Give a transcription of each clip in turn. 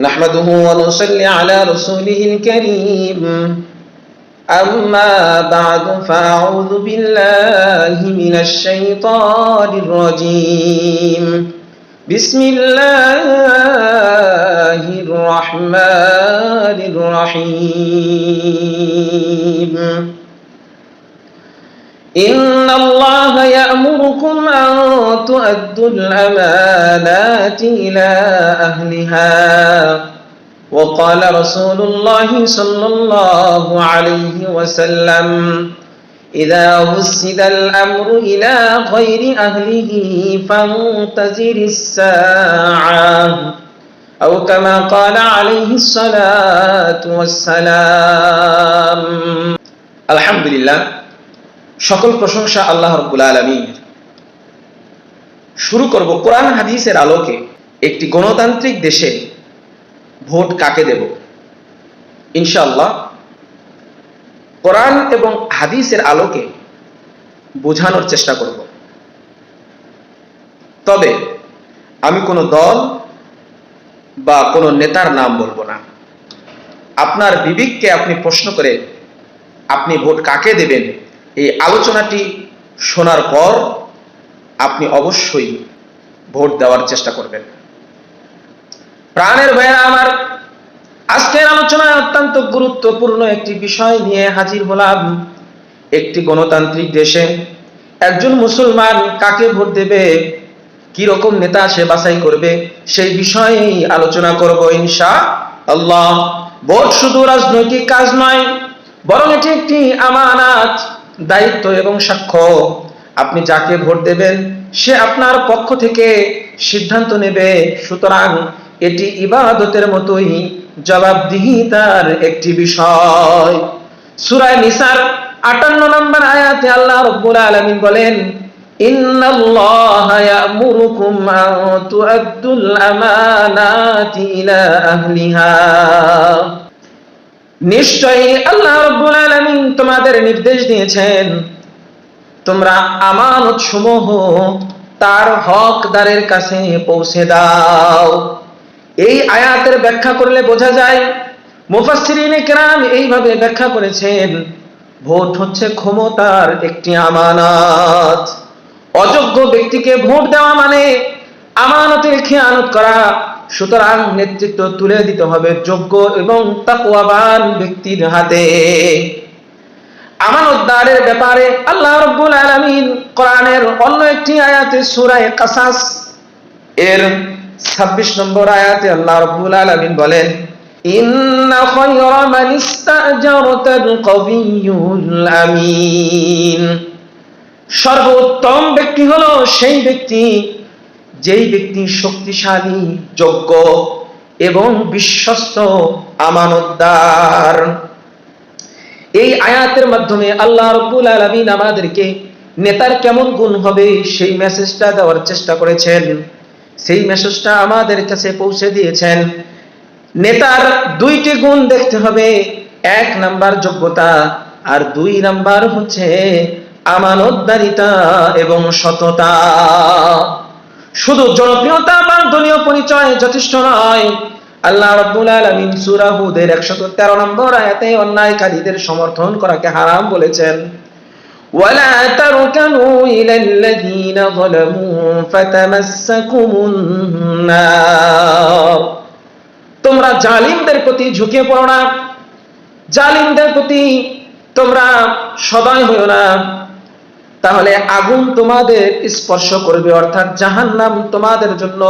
نحمده ونصلي على رسوله الكريم أما بعد فأعوذ بالله من الشيطان الرجيم بسم الله الرحمن الرحيم إن الله يأمركم أن تؤدوا الأمانات إلى أهلها وقال رسول الله صلى الله عليه وسلم إذا وسد الأمر إلى غير أهله فانتظر الساعة أو كما قال عليه الصلاة والسلام الحمد لله সকল প্রশংসা আল্লাহ রাব্বুল আলামিনের। শুরু করব কোরআন হাদিসের আলোকে একটি গণতান্ত্রিক দেশে ভোট কাকে দেব। ইনশাআল্লাহ কোরআন এবং হাদিসের আলোকে বোঝানোর চেষ্টা করব। তবে আমি কোনো দল বা কোনো নেতার নাম বলবো না। আপনার বিবেককে আপনি প্রশ্ন করে আপনি ভোট কাকে দেবেন, এই আলোচনাটি শোনার পর আপনি অবশ্যই ভোট দেওয়ার চেষ্টা করবেন। প্রাণের ভাইয়েরা আমার, আজকের আলোচনায় অত্যন্ত গুরুত্বপূর্ণ একটি বিষয় নিয়ে হাজির হলাম। একটি গণতান্ত্রিক দেশে একজন মুসলমান কাকে ভোট দেবে, কি রকম নেতা সে বাছাই করবে, সেই বিষয়েই আলোচনা করব ইনশাআল্লাহ। ভোট শুধু রাজনৈতিক কাজ নয়, বরং এটি একটি আমানত, দায়িত্ব এবং সাক্ষ্য। আপনি যাকে ভোট দেবেন সে আপনার পক্ষ থেকে সিদ্ধান্ত নেবে, সুতরাং এটি ইবাদতের মতোই জবাবদিহিতার একটি বিষয়। সূরা নিসার ৫৮ নম্বর আয়াতে আল্লাহ রাব্বুল আলামিন বলেন, ইন্নাল্লাহা ইয়া'মুরুকুম আন তু'আদ্দুল আমানাতি ইলা আহলিহা। নিশ্চয়ই আল্লাহ রাব্বুল আলামিন তোমাদের নির্দেশ দিয়েছেন তোমরা আমানত সমূহ তার হকদারের কাছে পৌঁছে দাও। এই আয়াতের ব্যাখ্যা করলে বোঝা যায়, মুফাসসিরিনে কেরাম এইভাবে ব্যাখ্যা করেছেন, ভোট হচ্ছে ক্ষমতার একটি আমানত। অযোগ্য ব্যক্তিকে ভোট দেওয়া মানে আমানতের খেয়ানত করা। সুতরাং নেতৃত্ব তুলে দিতে হবে যোগ্য এবং তাকওয়াবান ব্যক্তির হাতে। আমানতদারের ব্যাপারে আল্লাহ রাব্বুল আলামিন কোরআনের অন্য একটি আয়াতে সূরা কাসাস এর ২৬ নম্বর আয়াতে আল্লাহ রাব্বুল আলামিন বলেন, ইন্না খায়রা মান ইসতা'জারতাল কবিয়্যুল আমিন। সর্বোত্তম ব্যক্তি হলো সেই ব্যক্তি যেই ব্যক্তি শক্তিশালী, যোগ্য এবং বিশ্বস্ত আমানতদার। এই আয়াতের মাধ্যমে আল্লাহ রাব্বুল আলামিন আমাদেরকে নেতার কেমন গুণ হবে সেই মেসেজটা দেওয়ার চেষ্টা করেছেন, সেই মেসেজটা আমাদের কাছে পৌঁছে দিয়েছেন। নেতার দুইটি গুণ দেখতে হবে, ১ নাম্বার যোগ্যতা আর ২ নাম্বার হচ্ছে আমানতদারিতা এবং সততা। শুধু জনপ্রিয়তা বা দলীয় পরিচয় যথেষ্ট নয়। আল্লাহ রাব্বুল আলামিন সূরা হুদের ১১৩ নম্বর আয়াতে অন্যায়কারীদের সমর্থন করাকে হারাম বলেছেন। ওয়ালা তারকানু ইলাল্লাযীনা যালামু ফাতামাসসাকুমুন নার। তোমরা জালিমদের প্রতি ঝুঁকে পড়ো না, জালিমদের প্রতি তোমরা সদয় হইও না, তাহলে আগুন তোমাদের স্পর্শ করবে, অর্থাৎ জাহান্নাম তোমাদের জন্য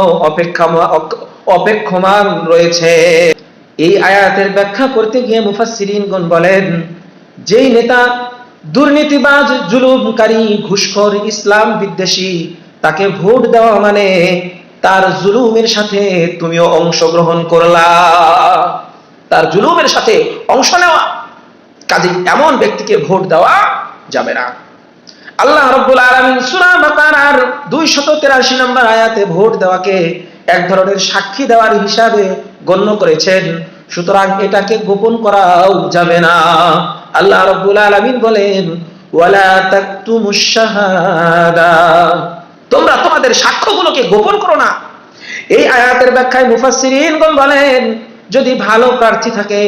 অপেক্ষমান রয়েছে। এই আয়াতের ব্যাখ্যা করতে গিয়ে মুফাসসিরিনগণ বলেন, যেই নেতা দুর্নীতিবাজ, জুলুমকারী, ঘুষখোর, ইসলাম বিদ্বেষী, তাকে ভোট দেওয়া মানে তার জুলুমের সাথে তুমিও অংশগ্রহণ করলা, তার জুলুমের সাথে অংশ নেওয়া। কাজেই এমন ব্যক্তিকে ভোট দেওয়া যাবে না। আল্লাহ রাব্বুল আলামিন সূরা বাকারার ২৮৩ নম্বর আয়াতে ভোট দেওয়াকে এক ধরনের সাক্ষী দেওয়ার হিসাবে গণ্য করেছেন, সুতরাং এটাকে গোপন করাও যাবে না। আল্লাহ রাব্বুল আলামিন বলেন, ওয়ালা তাকতুমুশ শাহাদা। তোমরা তোমাদের সাক্ষ্যগুলোকে গোপন করো না। এই আয়াতের ব্যাখ্যায় মুফাসসিরিনগণ বলেন, যদি ভালো প্রার্থী থাকে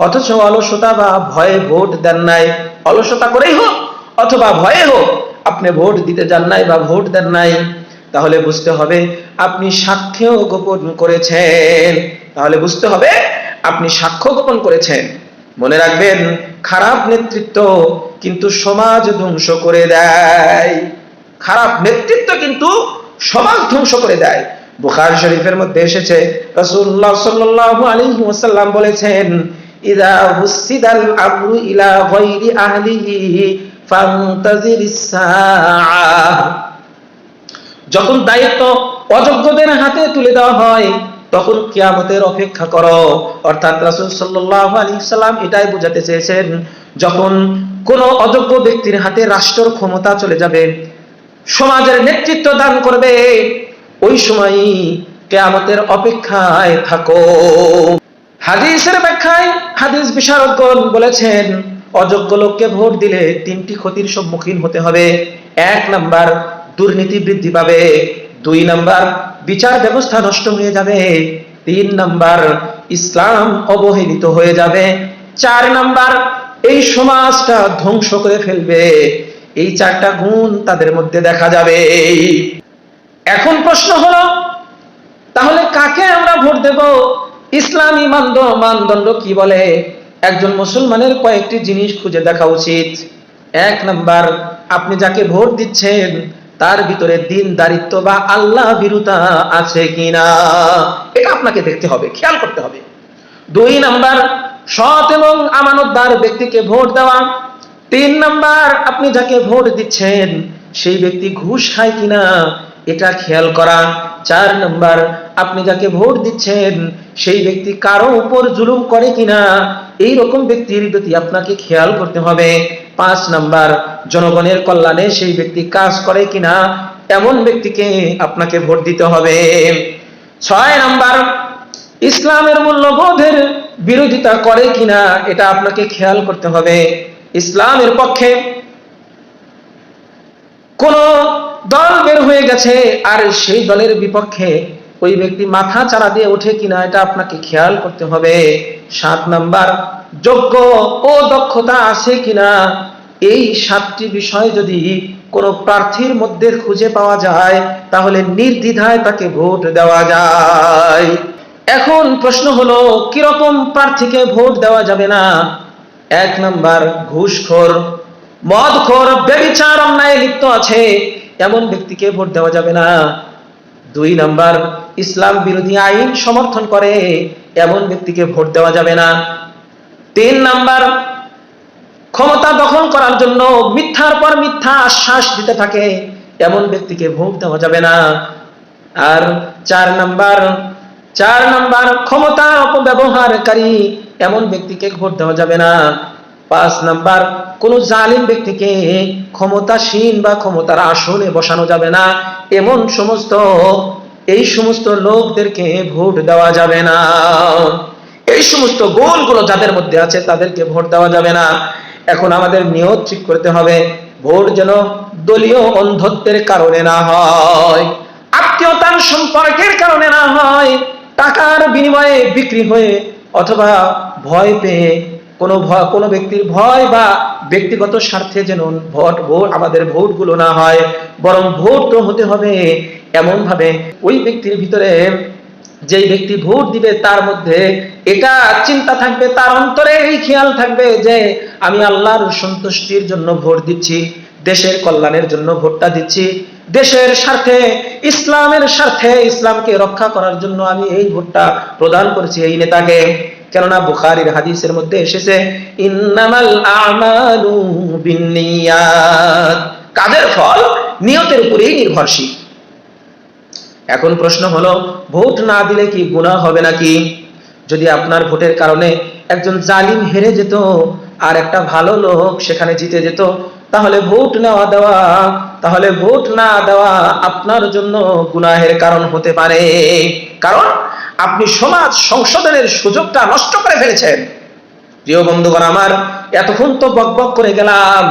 অথচ অলসতা বা ভয়ে ভোট দেন নাই, অলসতা করেই হোক অথবা ভয়ে হোক আপনি ভোট দিতে যান নাই বা ভোট দেন নাই, তাহলে বুঝতে হবে আপনি সাক্ষ্য গোপন করেছেন। তাহলে বুঝতে হবে আপনি সাক্ষ্য গোপন করেছেন। মনে রাখবেন, খারাপ নেতৃত্ব কিন্তু সমাজ ধ্বংস করে দেয়। খারাপ নেতৃত্ব কিন্তু সমাজ ধ্বংস করে দেয়। বুখারী শরীফের মধ্যে এসেছে, রাসূলুল্লাহ সাল্লাল্লাহু আলাইহি ওয়াসাল্লাম বলেছেন, ইযা হুসিদাল আমরু ইলা গায়রি আহলিহি ফান্তাজিরিস সাআহ। যখন দায়িত্ব অযোগ্যদের হাতে তুলে দেওয়া হয় তখন কিয়ামতের অপেক্ষা করো। অর্থাৎ রাসূল সাল্লাল্লাহু আলাইহি সাল্লাম এটাই বোঝাতে চেয়েছেন, যখন কোন অযোগ্য ব্যক্তির হাতে রাষ্ট্র ক্ষমতা চলে যাবে, সমাজের নেতৃত্ব দান করবে, ওই সময়ই কিয়ামতের অপেক্ষায় থাকো। হাদিসের ব্যাখ্যায় হাদিস বিশারদগণ বলেছেন, অযোগ্য লোককে ভোট দিলে তিনটি ক্ষতির সম্মুখীন হতে হবে। 1 নাম্বার, দুর্নীতি বৃদ্ধি পাবে। 2 নাম্বার, বিচার ব্যবস্থা নষ্ট হয়ে যাবে। 3 নাম্বার, ইসলাম অবহেলিত হয়ে যাবে। 4 নাম্বার, এই সমাজটা ধ্বংস করে ফেলবে। এই 4টা গুণ তাদের মধ্যে দেখা যাবে। এখন প্রশ্ন হলো, তাহলে কাকে আমরা ভোট দেব? ইসলামী মানদণ্ড কি বলে? একজন মুসলমানের কয়েকটি জিনিস খুঁজে দেখা উচিত। 1 নাম্বার, আপনি যাকে ভোট দিচ্ছেন তার ভিতরে দ্বীনদারিত্ব বা আল্লাহ ভীরুতা আছে কিনা, এটা আপনাকে দেখতে হবে, খেয়াল করতে হবে। 2 নাম্বার, সৎ এবং আমানতদার ব্যক্তিকে ভোট দেওয়া। 3 নাম্বার, আপনি যাকে ভোট দিচ্ছেন সেই ব্যক্তি ঘুষ খায় কিনা এটা খেয়াল করা। 4 নাম্বার, আপনি যাকে ভোট দিচ্ছেন সেই ব্যক্তি কারো উপর জুলুম করে কিনা, এই রকম ব্যক্তির প্রতি আপনাকে খেয়াল করতে হবে। 5 নাম্বার, জনগণের কল্যাণে সেই ব্যক্তি কাজ করে কিনা, এমন ব্যক্তিকে আপনাকে ভোট দিতে হবে। 6 নাম্বার, ইসলামের মূল্যবোধের বিরোধিতা করে কিনা এটা আপনাকে খেয়াল করতে হবে। ইসলামের পক্ষে কোন দল বের হয়ে গেছে আর সেই দলের বিপক্ষে ওই ব্যক্তি মাথা চাড়া দিয়ে ওঠে কিনা এটা আপনাকে খেয়াল করতে হবে। 7 নাম্বার, যোগ্য ও দক্ষতা আছে কিনা, এই 7টি বিষয় যদি কোন প্রার্থীর মধ্যে খুঁজে পাওয়া যায় তাহলে নির্দ্বিধায় তাকে ভোট দেওয়া যায়। এখন প্রশ্ন হলো, কিরকম প্রার্থীকে ভোট দেওয়া যাবে না? 1 নাম্বার, ঘুষখোর, মদখোর, ব্যভিচার, অন্যায় লিপ্ত আছে এমন ব্যক্তিকে ভোট দেওয়া যাবে না। 2 নাম্বার, ইসলাম বিরোধী আইন সমর্থন করে এমন ব্যক্তিকে ভোট দেওয়া যাবে না। 3 নাম্বার, ক্ষমতা দখল করার জন্য মিথ্যার পর মিথ্যা আশ্বাস দিতে থাকে এমন ব্যক্তিকে ভোট দেওয়া যাবে না। আর 4 নাম্বার, ক্ষমতার অপব্যবহারকারী এমন ব্যক্তিকে ভোট দেওয়া যাবে না। 5 নাম্বার, কোন জালিম ব্যক্তিকে ক্ষমতাসীন বা ক্ষমতার আসনে বসানো যাবে না, এই সমস্ত লোকদেরকে ভোট দেওয়া যাবে না। এই সমস্ত গোলগুলো যাদের মধ্যে আছে তাদেরকে ভোট দেওয়া যাবে না। এখন আমাদের নিয়ত ঠিক করতে হবে, ভোট যেন দলীয় অন্ধত্বের কারণে না হয়, আত্মীয়তার সম্পর্কের কারণে না হয়, টাকার বিনিময়ে বিক্রি হয়ে অথবা ভয় পেয়ে কোনো ব্যক্তির ভয় বা ব্যক্তিগত স্বার্থে যেন আমাদের ভোটগুলো না হয়, বরং ভোট তো হতে হবে এমন ভাবে ওই ব্যক্তির ভিতরে, যেই ব্যক্তি ভোট দিবে তার মধ্যে এটা চিন্তা থাকবে, তার অন্তরে এই খেয়াল থাকবে যে আমি আল্লাহর সন্তুষ্টির জন্য ভোট দিচ্ছি, দেশের কল্যাণের জন্য ভোটটা দিচ্ছি, দেশের স্বার্থে, ইসলামের স্বার্থে, ইসলামকে রক্ষা করার জন্য আমি এই ভোটটা প্রদান করেছি এই নেতাকে। কেননা বুখারীর হাদিসের মধ্যে এসেছে, ইন্নামাল আমালু বিন্নিয়াত, কাজের ফল নিয়তের উপরেই নির্ভরশীল। এখন প্রশ্ন হলো, ভোট না দিলে কি গুনাহ হবে নাকি? যদি আপনার ভোটের কারণে একজন জালিম হেরে যেত আর একটা ভালো লোক সেখানে জিতে যেত, তাহলে ভোট না দেওয়া আপনার জন্য গুনাহের কারণ হতে পারে, কারণ আপনি সমাজ সংশোধনের সুযোগটা নষ্ট করে ফেলেছেন। প্রিয় বন্ধুগণ আমার, এতক্ষণ তো বকবক করে গেলাম,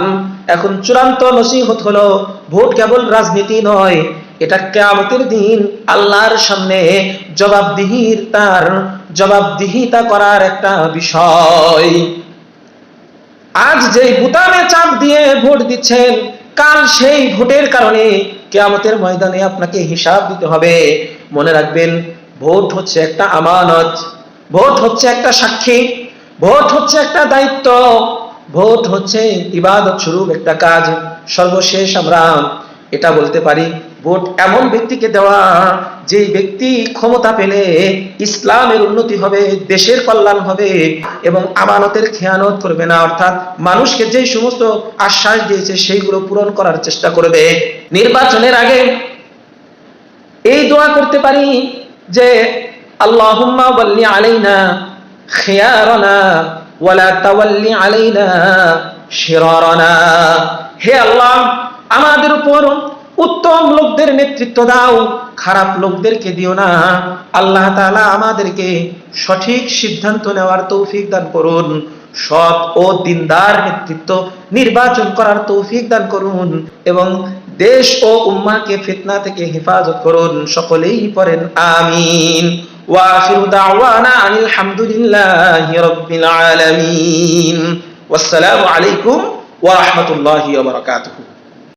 এখন চূড়ান্ত নসিহত হলো, ভোট কেবল রাজনীতি নয়, এটা কিয়ামতের দিন আল্লাহর সামনে জবাবদিহিতা করার একটা বিষয়। আজ যেই বুতামে চাপ দিয়ে ভোট দিচ্ছেন, কাল সেই ভোটের কারণে কিয়ামতের ময়দানে আপনাকে হিসাব দিতে হবে। মনে রাখবেন, ভোট হচ্ছে একটা আমানত, ভোট হচ্ছে একটা সাক্ষী, ভোট হচ্ছে একটা দায়িত্ব, ভোট হচ্ছে ইবাদত স্বরূপ একটা কাজ। সর্বশেষ আমরা এটা বলতে পারি, ভোট এমন ব্যক্তিকে দেওয়া যে ব্যক্তি ক্ষমতা পেলে ইসলামের উন্নতি হবে, দেশের কল্যাণ হবে এবং আমানতের খেয়ানত করবে না, অর্থাৎ মানুষকে যে সমস্ত আশ্বাস দিয়েছে সেইগুলো পূরণ করার চেষ্টা করবে। নির্বাচনের আগে এই দোয়া করতে পারি যে আল্লাহুম্মা ওয়াল্লি আলাইনা খিয়ারানা ওয়ালা তাওয়াল্লি আলাইনা শিরারানা। হে আল্লাহ, আমাদের উপর উত্তম লোকদের নেতৃত্ব দাও, খারাপ লোকদেরকে দিও না। আল্লাহ তাআলা আমাদেরকে সঠিক সিদ্ধান্ত নেওয়ার তৌফিক দান করুন, সৎ ও দিনদার নেতৃত্ব নির্বাচন করার তৌফিক দান করুন এবং দেশ ও উম্মাহকে ফিতনা থেকে হেফাজত করুন। সকলেই পড়েন আমিন। ওয়া আখিরু দাওয়ানা আনিল হামদুলিল্লাহি রাব্বিল আলামিন। ওয়াসসালামু আলাইকুম ওয়া রাহমাতুল্লাহি ওয়া বারাকাতুহু।